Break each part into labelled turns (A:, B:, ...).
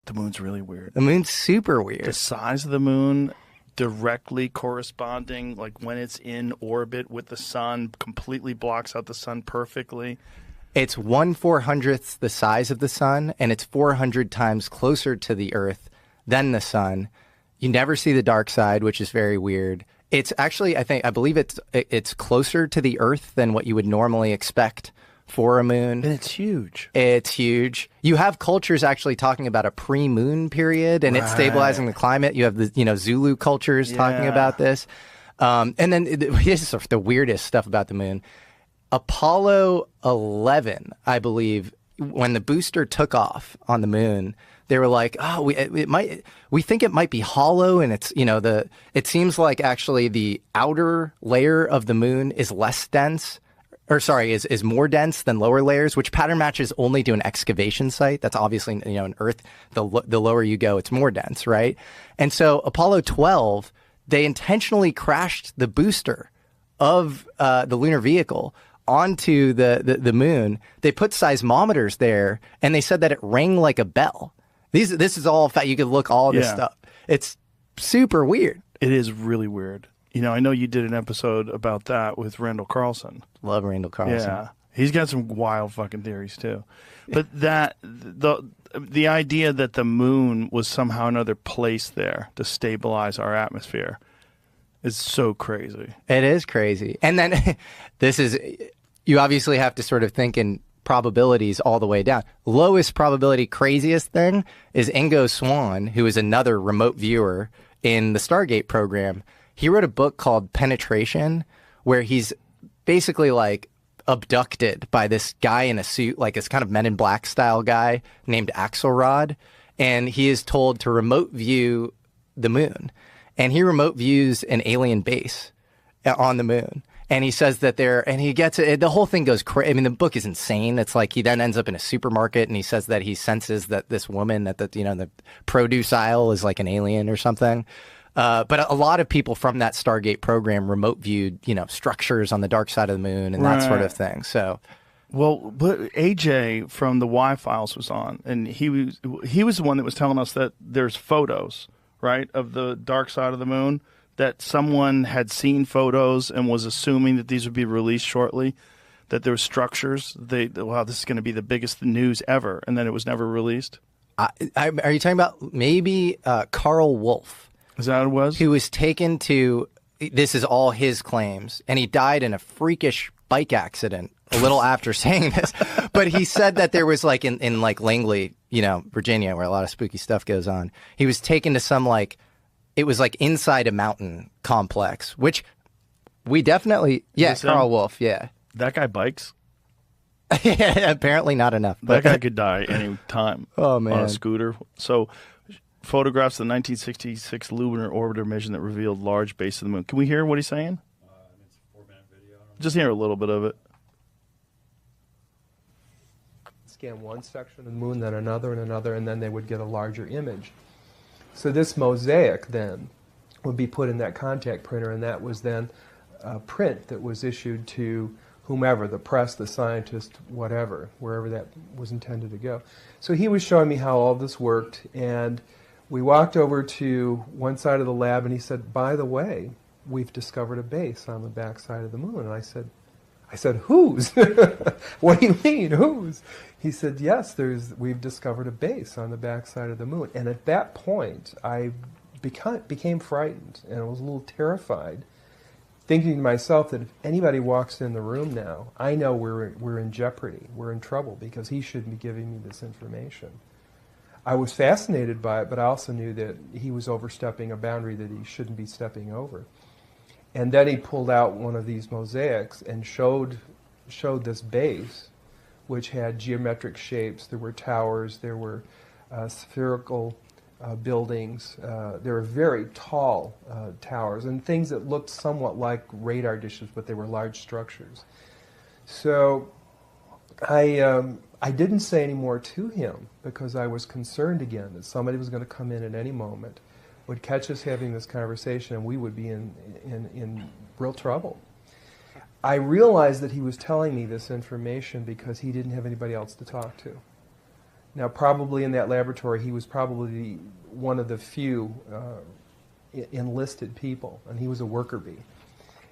A: The moon's really weird.
B: The moon's super
A: The
B: weird.
A: size of the moon directly corresponding, like when it's in orbit with the sun, completely blocks out the sun perfectly.
B: It's 1/400th the size of the sun, and it's 400 times closer to the Earth than the sun. You never see the dark side, which is very weird. It's actually, I believe it's closer to the Earth than what you would normally expect for a moon.
A: And it's huge.
B: It's huge. You have cultures actually talking about a pre-moon period and it's stabilizing the climate. You have the Zulu cultures talking about this. And then here's the weirdest stuff about the moon. Apollo 11, I believe, when the booster took off on the moon, they were like, "Oh, we think it might be hollow," and it's it seems like actually the outer layer of the moon is less dense. Or sorry, is more dense than lower layers, which pattern matches only to an excavation site. That's obviously, in Earth, the lower you go, it's more dense, right? And so Apollo 12, they intentionally crashed the booster of the lunar vehicle onto the moon. They put seismometers there, and they said that it rang like a bell. This is all fact. You could look all this stuff. It's super weird.
A: It is really weird. I know you did an episode about that with Randall Carlson.
B: Love Randall Carlson.
A: Yeah. He's got some wild fucking theories too. But the idea that the moon was somehow another place there to stabilize our atmosphere is so crazy.
B: It is crazy. And then you obviously have to sort of think in probabilities all the way down. Lowest probability, craziest thing is Ingo Swann, who is another remote viewer in the Stargate program. He wrote a book called Penetration, where he's basically like abducted by this guy in a suit, like this kind of Men in Black style guy named Axelrod. And he is told to remote view the moon. And he remote views an alien base on the moon. And he says that he gets it. The whole thing goes crazy. I mean, the book is insane. It's like he then ends up in a supermarket and he says that he senses that this woman at the produce aisle is like an alien or something. But a lot of people from that Stargate program remote viewed, structures on the dark side of the moon and that sort of thing. So,
A: well, but AJ from the Y Files was on, and he was the one that was telling us that there's photos, right, of the dark side of the moon, that someone had seen photos and was assuming that these would be released shortly, that there were structures. Wow, this is going to be the biggest news ever, and then it was never released.
B: Are you talking about maybe Carl Wolf?
A: Is that what it was?
B: Who was taken to, this is all his claims, and he died in a freakish bike accident a little after saying this. But he said that there was like in like Langley, Virginia, where a lot of spooky stuff goes on. He was taken to some it was like inside a mountain complex, which we definitely, Carl Wolf, yeah.
A: That guy bikes?
B: Apparently not enough.
A: But that guy could die any time
B: on a
A: scooter. So photographs of the 1966 lunar orbiter mission that revealed large base of the moon. Can we hear what he's saying?
C: It's a 4-minute video.
A: Just hear a little bit of it.
D: Scan one section of the moon, then another and another, and then they would get a larger image. So this mosaic then would be put in that contact printer, and that was then a print that was issued to whomever, the press, the scientist, whatever, wherever that was intended to go. So he was showing me how all this worked, and we walked over to one side of the lab, and he said, "By the way, we've discovered a base on the back side of the moon." And I said, "Whose?" "What do you mean, whose?" He said, "Yes, we've discovered a base on the back side of the moon." And at that point, I became frightened, and I was a little terrified, thinking to myself that if anybody walks in the room now, I know we're in jeopardy, we're in trouble, because he shouldn't be giving me this information. I was fascinated by it, but I also knew that he was overstepping a boundary that he shouldn't be stepping over. And then he pulled out one of these mosaics and showed this base, which had geometric shapes. There were towers, there were spherical buildings. There were very tall towers and things that looked somewhat like radar dishes, but they were large structures. So I didn't say any more to him because I was concerned again that somebody was going to come in at any moment, would catch us having this conversation, and we would be in real trouble. I realized that he was telling me this information because he didn't have anybody else to talk to. Now, probably in that laboratory, he was probably one of the few enlisted people, and he was a worker bee.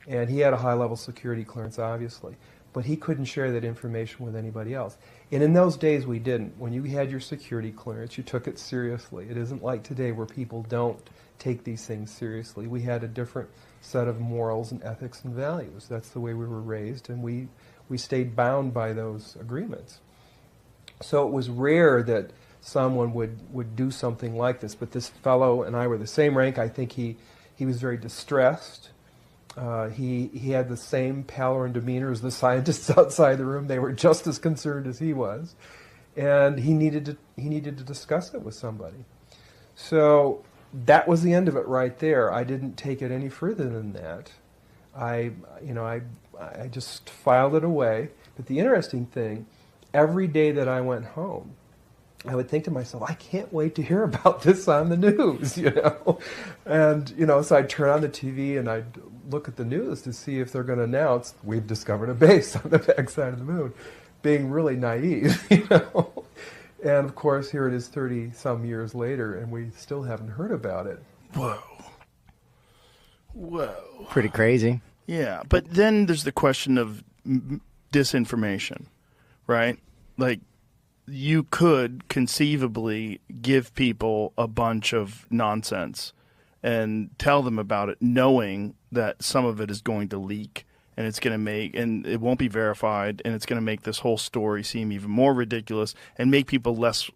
D: And he had a high-level security clearance, obviously, but he couldn't share that information with anybody else. And in those days, we didn't. When you had your security clearance, you took it seriously. It isn't like today where people don't take these things seriously. We had a different set of morals and ethics and values. That's the way we were raised, and we stayed bound by those agreements. So it was rare that someone would do something like this. But this fellow and I were the same rank. I think he was very distressed. He had the same pallor and demeanor as the scientists outside the room. They were just as concerned as he was, and he needed to discuss it with somebody. So that was the end of it right there. I didn't take it any further than that. I just filed it away. But the interesting thing, every day that I went home, I would think to myself, I can't wait to hear about this on the news, And, so I'd turn on the TV and I'd look at the news to see if they're going to announce, we've discovered a base on the backside of the moon, being really naive, And, of course, here it is 30-some years later, and we still haven't heard about it.
A: Whoa.
B: Pretty crazy.
A: Yeah, but then there's the question of disinformation, right? Like, you could conceivably give people a bunch of nonsense and tell them about it, knowing that some of it is going to leak and it's going to and it won't be verified, and it's going to make this whole story seem even more ridiculous and make people less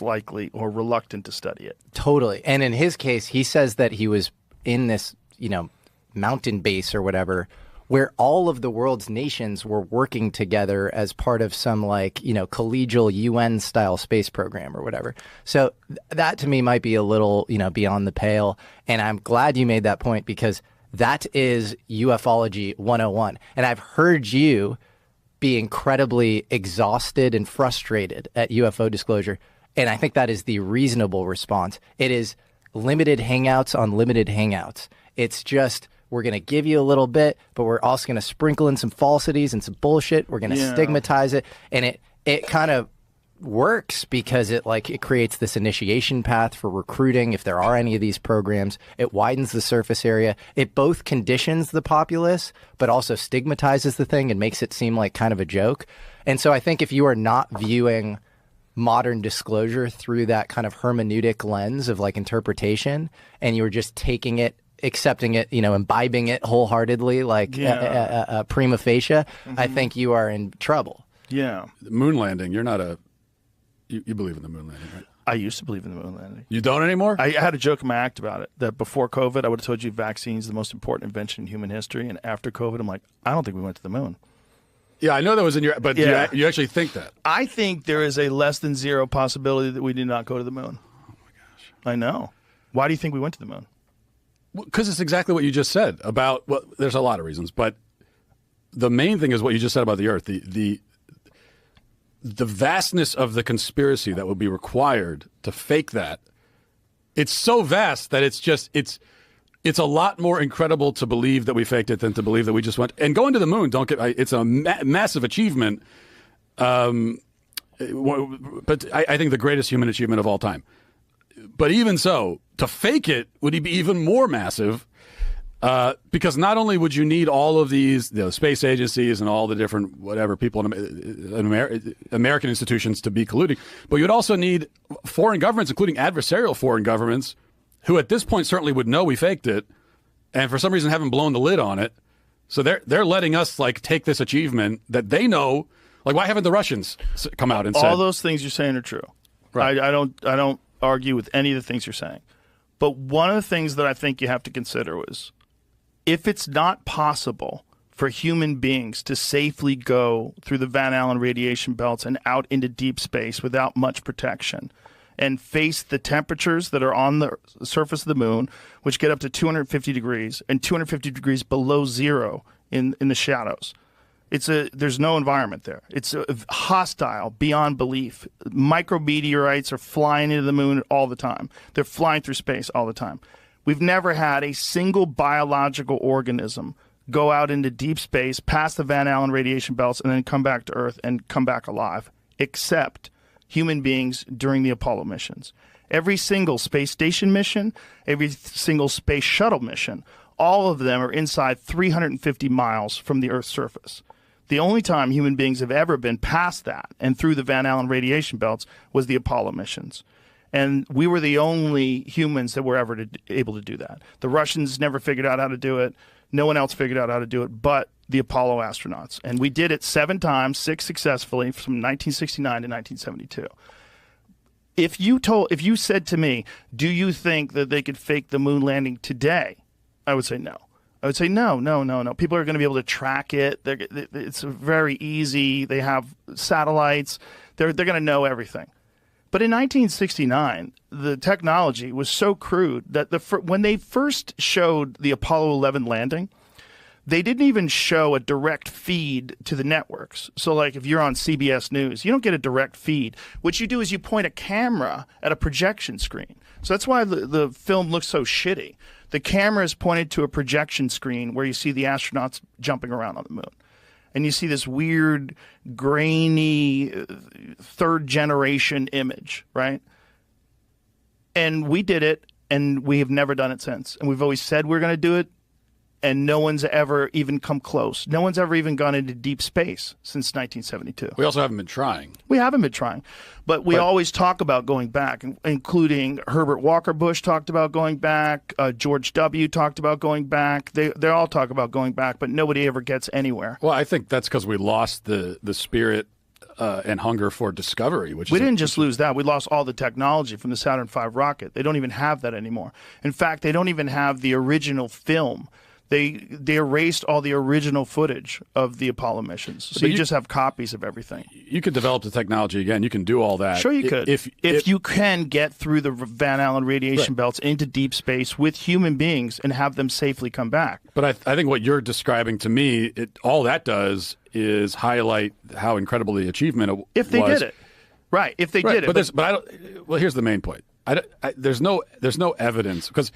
A: likely or reluctant to study it.
B: Totally. And in his case, he says that he was in this, mountain base or whatever, where all of the world's nations were working together as part of some collegial UN style space program or whatever. So that to me might be a little, beyond the pale. And I'm glad you made that point, because that is ufology 101. And I've heard you be incredibly exhausted and frustrated at UFO disclosure. And I think that is the reasonable response. It is limited hangouts on limited hangouts. It's just, we're going to give you a little bit, but we're also going to sprinkle in some falsities and some bullshit. We're going to stigmatize it. And it kind of works because it creates this initiation path for recruiting. If there are any of these programs, it widens the surface area. It both conditions the populace, but also stigmatizes the thing and makes it seem like kind of a joke. And so I think if you are not viewing modern disclosure through that kind of hermeneutic lens of interpretation, and you're just taking it, accepting it, imbibing it wholeheartedly, prima facie, I think you are in trouble.
A: Yeah.
E: The moon landing, you're not you believe in the moon landing, right?
A: I used to believe in the moon landing.
E: You don't anymore?
A: I had a joke in my act about it, that before COVID, I would have told you vaccines the most important invention in human history, and after COVID, I'm like, I don't think we went to the moon.
E: Yeah, I know that was in your, but you actually think that?
A: I think there is a less than zero possibility that we did not go to the moon.
E: Oh my gosh.
A: I know. Why do you think we went to the moon?
E: Because it's exactly what you just said about, well, there's a lot of reasons, but the main thing is what you just said about the Earth. The vastness of the conspiracy that would be required to fake that, it's so vast that it's a lot more incredible to believe that we faked it than to believe that we just went. And going to the moon, it's a massive achievement, but I think the greatest human achievement of all time. But even so, to fake it would be even more massive, because not only would you need all of these space agencies and all the different whatever people in American institutions to be colluding, but you'd also need foreign governments, including adversarial foreign governments, who at this point certainly would know we faked it, and for some reason haven't blown the lid on it. So they're letting us take this achievement that they know. Why haven't the Russians come out and said
A: all those things you're saying are true? Right. I don't argue with any of the things you're saying. But one of the things that I think you have to consider was, if it's not possible for human beings to safely go through the Van Allen radiation belts and out into deep space without much protection and face the temperatures that are on the surface of the moon, which get up to 250 degrees and 250 degrees below zero in the shadows. There's no environment there. It's hostile beyond belief. Micrometeorites are flying into the moon all the time. They're flying through space all the time. We've never had a single biological organism go out into deep space, past the Van Allen radiation belts, and then come back to Earth and come back alive, except human beings during the Apollo missions. Every single space station mission, every single space shuttle mission, all of them are inside 350 miles from the Earth's surface. The only time human beings have ever been past that and through the Van Allen radiation belts was the Apollo missions. And we were the only humans that were ever able to do that. The Russians never figured out how to do it. No one else figured out how to do it but the Apollo astronauts. And we did it 7 times, 6 successfully from 1969 to 1972. If you said to me, do you think that they could fake the moon landing today? I would say no. I would say no. People are going to be able to track it. It's very easy. They have satellites. They're going to know everything. But in 1969, the technology was so crude that when they first showed the Apollo 11 landing, they didn't even show a direct feed to the networks. So like if you're on CBS News, you don't get a direct feed. What you do is you point a camera at a projection screen. So that's why the film looks so shitty. The camera is pointed to a projection screen where you see the astronauts jumping around on the moon. And you see this weird, grainy, third-generation image, right? And we did it, and we have never done it since. And we've always said we're going to do it, and no one's ever even come close. No one's ever even gone into deep space since 1972.
E: We also haven't been trying.
A: We haven't been trying. But we always talk about going back, including Herbert Walker Bush talked about going back, George W. talked about going back. They all talk about going back, but nobody ever gets anywhere.
E: Well, I think that's because we lost the spirit and hunger for discovery.
A: We didn't just lose that. We lost all the technology from the Saturn V rocket. They don't even have that anymore. In fact, they don't even have the original film. They erased all the original footage of the Apollo missions. So you just have copies of everything.
E: You could develop the technology again. You can do all that.
A: Sure you could. If you can get through the Van Allen radiation belts into deep space with human beings and have them safely come back.
E: But I think what you're describing to me, all that does is highlight how incredible the achievement was.
A: If they did it. Right, if they did it.
E: But I don't, well, here's the main point. There's no evidence, because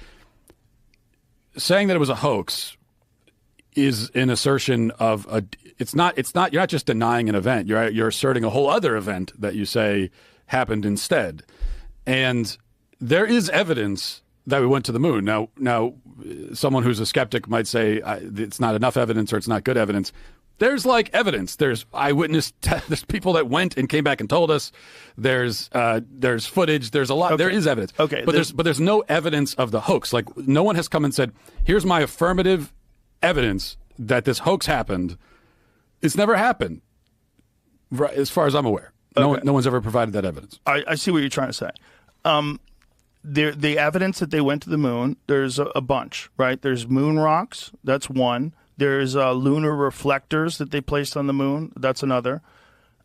E: saying that it was a hoax is an assertion of it's not you're not just denying an event, you're asserting a whole other event that you say happened instead. And there is evidence that we went to the moon. Now someone who's a skeptic might say it's not enough evidence or it's not good evidence. There's like evidence. There's eyewitness. There's people that went and came back and told us. There's footage. There's a lot. Okay. There is evidence.
A: Okay.
E: But there's no evidence of the hoax. Like no one has come and said, "Here's my affirmative evidence that this hoax happened." It's never happened, right, as far as I'm aware. Okay. No one's ever provided that evidence.
A: I see what you're trying to say. The evidence that they went to the moon, there's a bunch, right? There's moon rocks. That's one. There's lunar reflectors that they placed on the moon. That's another.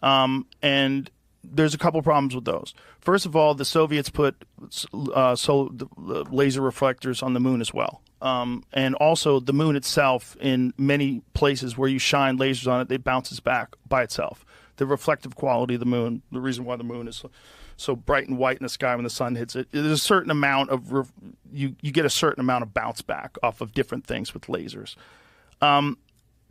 A: And there's a couple problems with those. First of all, the Soviets put laser reflectors on the moon as well. And also the moon itself, in many places where you shine lasers on it, it bounces back by itself. The reflective quality of the moon, the reason why the moon is so bright and white in the sky when the sun hits it, there's a certain amount of you get a certain amount of bounce back off of different things with lasers.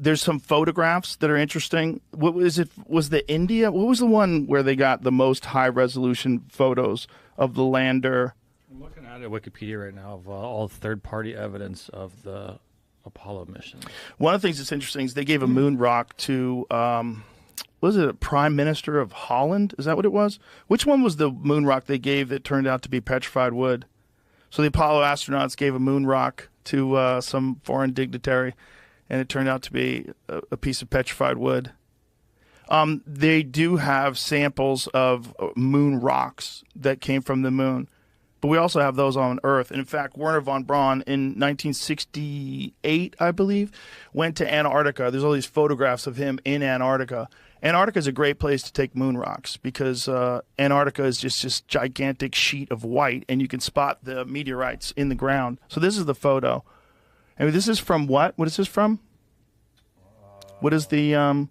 A: There's some photographs that are interesting. What was it? Was the India? What was the one where they got the most high resolution photos of the lander?
C: I'm looking at Wikipedia right now of all third-party evidence of the Apollo mission.
A: One of the things that's interesting is they gave a moon rock to, was it a prime minister of Holland? Is that what it was? Which one was the moon rock they gave that turned out to be petrified wood? So the Apollo astronauts gave a moon rock to some foreign dignitary, and it turned out to be a piece of petrified wood. They do have samples of moon rocks that came from the moon, but we also have those on Earth. And in fact, Wernher von Braun in 1968, I believe, went to Antarctica. There's all these photographs of him in Antarctica. Antarctica is a great place to take moon rocks because Antarctica is just this gigantic sheet of white, and you can spot the meteorites in the ground. So this is the photo. I mean, this is from what? What is this from? What is the?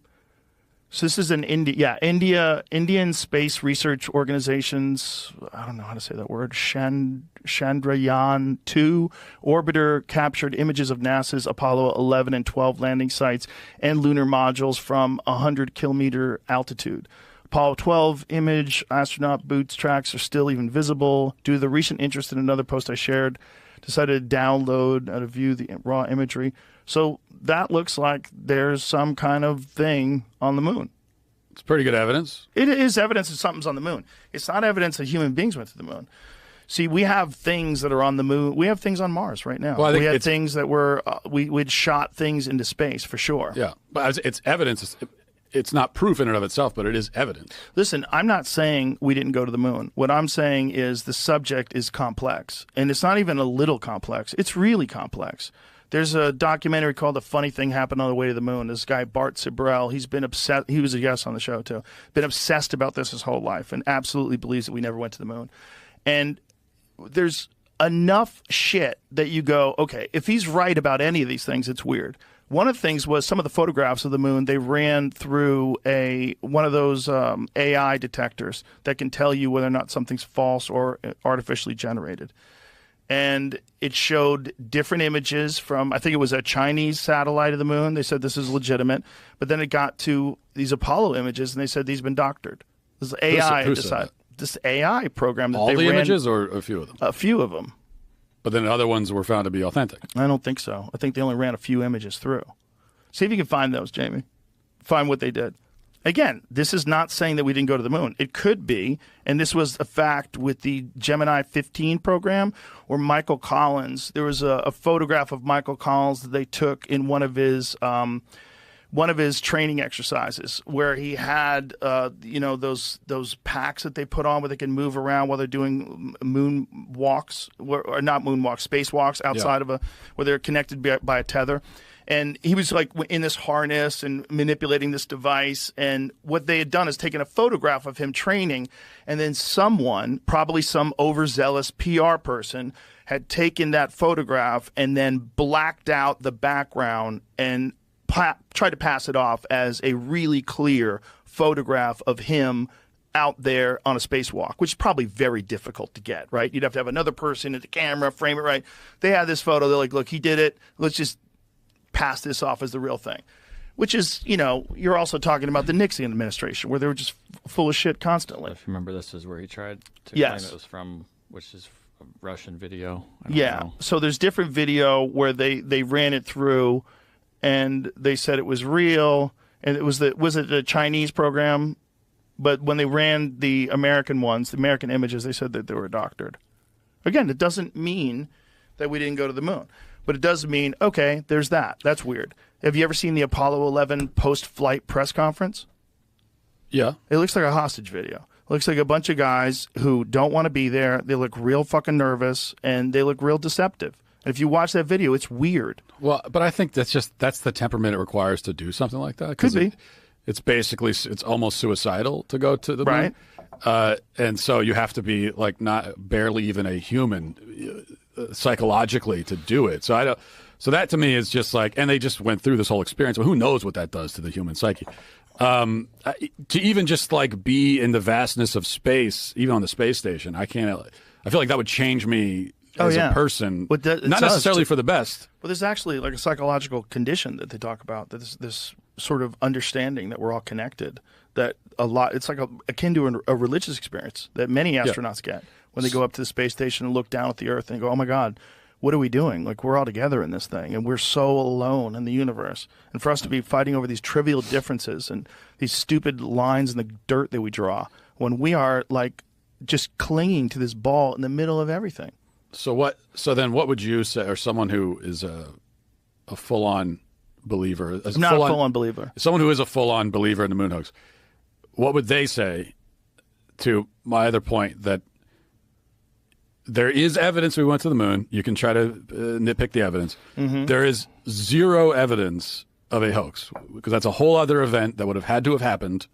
A: So this is an Indian Space Research Organization's. I don't know how to say that word. Chandrayaan-2 orbiter captured images of NASA's Apollo 11 and 12 landing sites and lunar modules from 100-kilometer altitude. Apollo 12 image, astronaut boots tracks are still even visible. Due to the recent interest in another post I shared, decided to download and view the raw imagery. So that looks like there's some kind of thing on the moon.
E: It's pretty good evidence.
A: It is evidence that something's on the moon. It's not evidence that human beings went to the moon. See, we have things that are on the moon. We have things on Mars right now.
E: Well,
A: we had things that were, we'd shot things into space for sure.
E: Yeah, but it's evidence. It's not proof in and of itself, but it is evidence.
A: Listen, I'm not saying we didn't go to the moon. What I'm saying is the subject is complex. And it's not even a little complex. It's really complex. There's a documentary called The Funny Thing Happened on the Way to the Moon. This guy, Bart Sibrel, he's been obsessed. He was a guest on the show, too. Been obsessed about this his whole life and absolutely believes that we never went to the moon. And there's enough shit that you go, okay, if he's right about any of these things, it's weird. One of the things was some of the photographs of the moon, they ran through one of those AI detectors that can tell you whether or not something's false or artificially generated. And it showed different images from, I think it was a Chinese satellite of the moon. They said this is legitimate. But then it got to these Apollo images, and they said these have been doctored. This is AI decided. This AI program that
E: all
A: they
E: the
A: ran,
E: images or a few of them?
A: A few of them.
E: But then other ones were found to be authentic.
A: I don't think so. I think they only ran a few images through. See if you can find those, Jamie. Find what they did. Again, this is not saying that we didn't go to the moon. It could be, and this was a fact with the Gemini 15 program, where Michael Collins, there was a photograph of Michael Collins that they took in one of his training exercises, where he had those packs that they put on where they can move around while they're doing moon walks, or not moon walks, space walks outside of where they're connected by a tether. And he was like in this harness and manipulating this device. And what they had done is taken a photograph of him training, and then someone, probably some overzealous PR person, had taken that photograph and then blacked out the background and tried to pass it off as a really clear photograph of him out there on a spacewalk, which is probably very difficult to get, right? You'd have to have another person at the camera, frame it right. They had this photo. They're like, look, he did it. Let's just pass this off as the real thing, which is, you're also talking about the Nixon administration, where they were just full of shit constantly.
C: If you remember, this is where he tried to
A: Yes.
C: claim it was from, which is a Russian video. I don't know.
A: So there's different video where they ran it through, and they said it was real, and was it a Chinese program? But when they ran the American ones, the American images, they said that they were doctored. Again, it doesn't mean that we didn't go to the moon. But it does mean, okay, there's that. That's weird. Have you ever seen the Apollo 11 post-flight press conference?
E: Yeah.
A: It looks like a hostage video. It looks like a bunch of guys who don't want to be there. They look real fucking nervous, and they look real deceptive. And if you watch that video, it's weird.
E: Well, but I think that's the temperament it requires to do something like that.
A: Could be.
E: It's almost suicidal to go to the moon.
A: Right.
E: And so you have to be like barely even a human psychologically to do it. So that to me is just like, and they just went through this whole experience. Well, who knows what that does to the human psyche? To even just like be in the vastness of space, even on the space station, I feel like that would change me as a person, not necessarily for the best.
A: Well, there's actually like a psychological condition that they talk about. That this sort of understanding that we're all connected. That it's like akin to a religious experience that many astronauts get when they go up to the space station and look down at the Earth and go, "Oh my God, what are we doing? Like, we're all together in this thing, and we're so alone in the universe." And for us to be fighting over these trivial differences and these stupid lines in the dirt that we draw, when we are like just clinging to this ball in the middle of everything.
E: So then what would you say, or someone who is a full-on believer?
A: Not a full-on believer.
E: Someone who is a full-on believer in the moon hoax, what would they say to my other point that there is evidence we went to the moon? You can try to nitpick the evidence. Mm-hmm. There is zero evidence of a hoax, because that's a whole other event that would have had to have happened.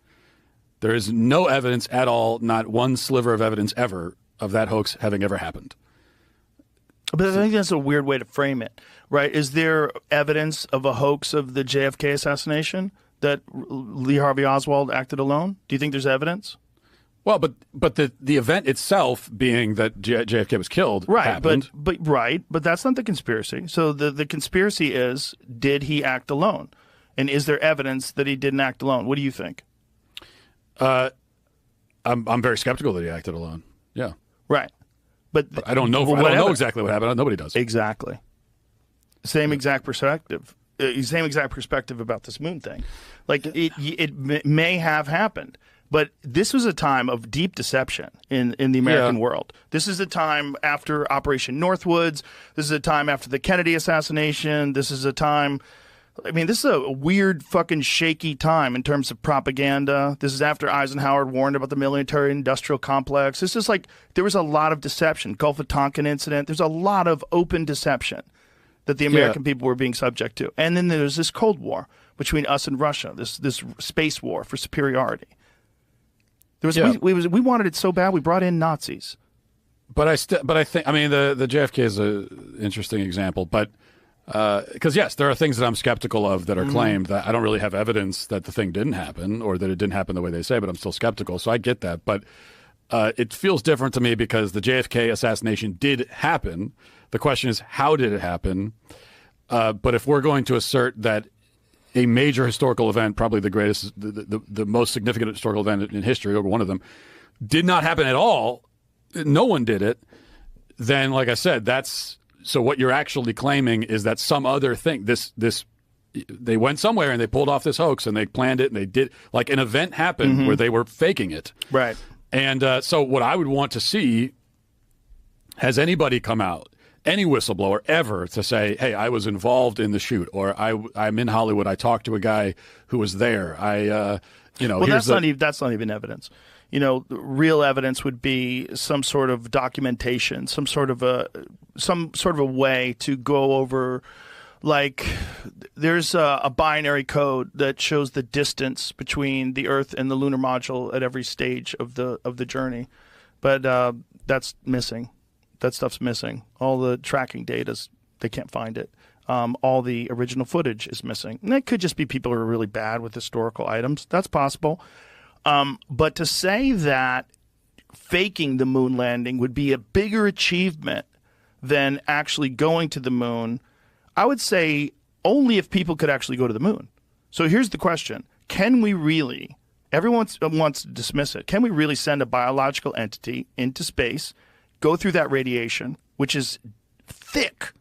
E: There is no evidence at all, not one sliver of evidence ever, of that hoax having ever happened.
A: But I think that's a weird way to frame it, right? Is there evidence of a hoax of the JFK assassination that Lee Harvey Oswald acted alone? Do you think there's evidence?
E: Well, but the event itself, being that JFK was killed, happened.
A: But that's not the conspiracy. So the conspiracy is, did he act alone? And is there evidence that he didn't act alone? What do you think?
E: I'm very skeptical that he acted alone. Yeah.
A: Right. But
E: I don't know. I don't know exactly what happened. Nobody does.
A: Exactly. Same exact perspective. Same exact perspective about this moon thing. Like it may have happened, but this was a time of deep deception in the American world. This is a time after Operation Northwoods. This is a time after the Kennedy assassination. This is a time. I mean, this is a weird, fucking shaky time in terms of propaganda. This is after Eisenhower warned about the military-industrial complex. This is like there was a lot of deception. Gulf of Tonkin incident. There's a lot of open deception that the American people were being subject to. And then there's this Cold War between us and Russia, this space war for superiority. There was we wanted it so bad we brought in Nazis.
E: But I think, I mean, the JFK is an interesting example, but because yes, there are things that I'm skeptical of that are claimed that I don't really have evidence that the thing didn't happen or that it didn't happen the way they say, but I'm still skeptical. So I get that. But it feels different to me because the JFK assassination did happen. The question is, how did it happen? But if we're going to assert that a major historical event, probably the greatest, the most significant historical event in history, or one of them, did not happen at all, no one did it, then, like I said, that's so what you're actually claiming is that some other thing, they went somewhere and they pulled off this hoax and they planned it and they did, like an event happened where they were faking it.
A: Right. And
E: so what I would want to see, has anybody come out, any whistleblower ever, to say, hey, I was involved in the shoot, or I'm in Hollywood, I talked to a guy who was there. Well,
A: that's not even evidence. Real evidence would be some sort of documentation, some sort of a way to go over, like there's a binary code that shows the distance between the Earth and the lunar module at every stage of the journey, but that's missing. That stuff's missing. All the tracking data, they can't find it. All the original footage is missing. And that could just be people who are really bad with historical items. That's possible. But to say that faking the moon landing would be a bigger achievement than actually going to the moon, I would say only if people could actually go to the moon. So here's the question. Can we really, everyone wants to dismiss it, can we really send a biological entity into space, go through that radiation, which is thick,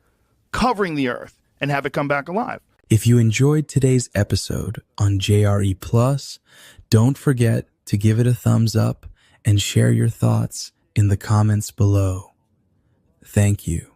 A: covering the Earth, and have it come back alive?
F: If you enjoyed today's episode on JRE Plus, don't forget to give it a thumbs up and share your thoughts in the comments below. Thank you.